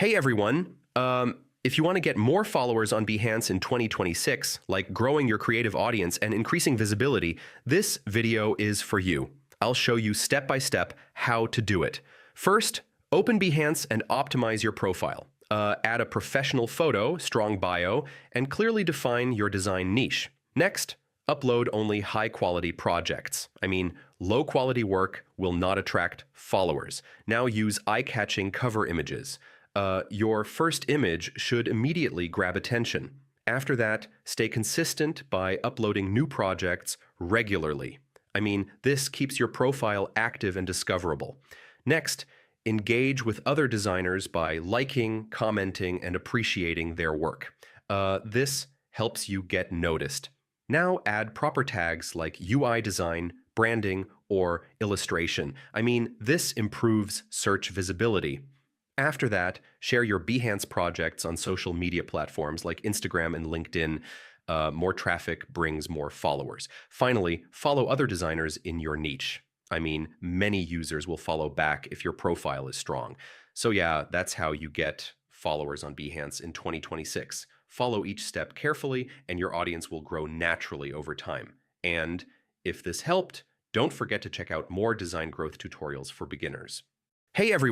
Hey everyone! If you want to get more followers on Behance in 2026, like growing your creative audience and increasing visibility, this video is for you. I'll show you step by step how to do it. First, open Behance and optimize your profile. Add a professional photo, strong bio, and clearly define your design niche. Next, upload only high-quality projects. Low-quality work will not attract followers. Now use eye-catching cover images. Your first image should immediately grab attention. After that, stay consistent by uploading new projects regularly. This keeps your profile active and discoverable. Next, engage with other designers by liking, commenting, and appreciating their work. This helps you get noticed. Now add proper tags like UI design, branding, or illustration. This improves search visibility. After that, share your Behance projects on social media platforms like Instagram and LinkedIn. More traffic brings more followers. Finally, follow other designers in your niche. Many users will follow back if your profile is strong. So yeah, that's how you get followers on Behance in 2026. Follow each step carefully, and your audience will grow naturally over time. And if this helped, don't forget to check out more design growth tutorials for beginners. Hey everyone!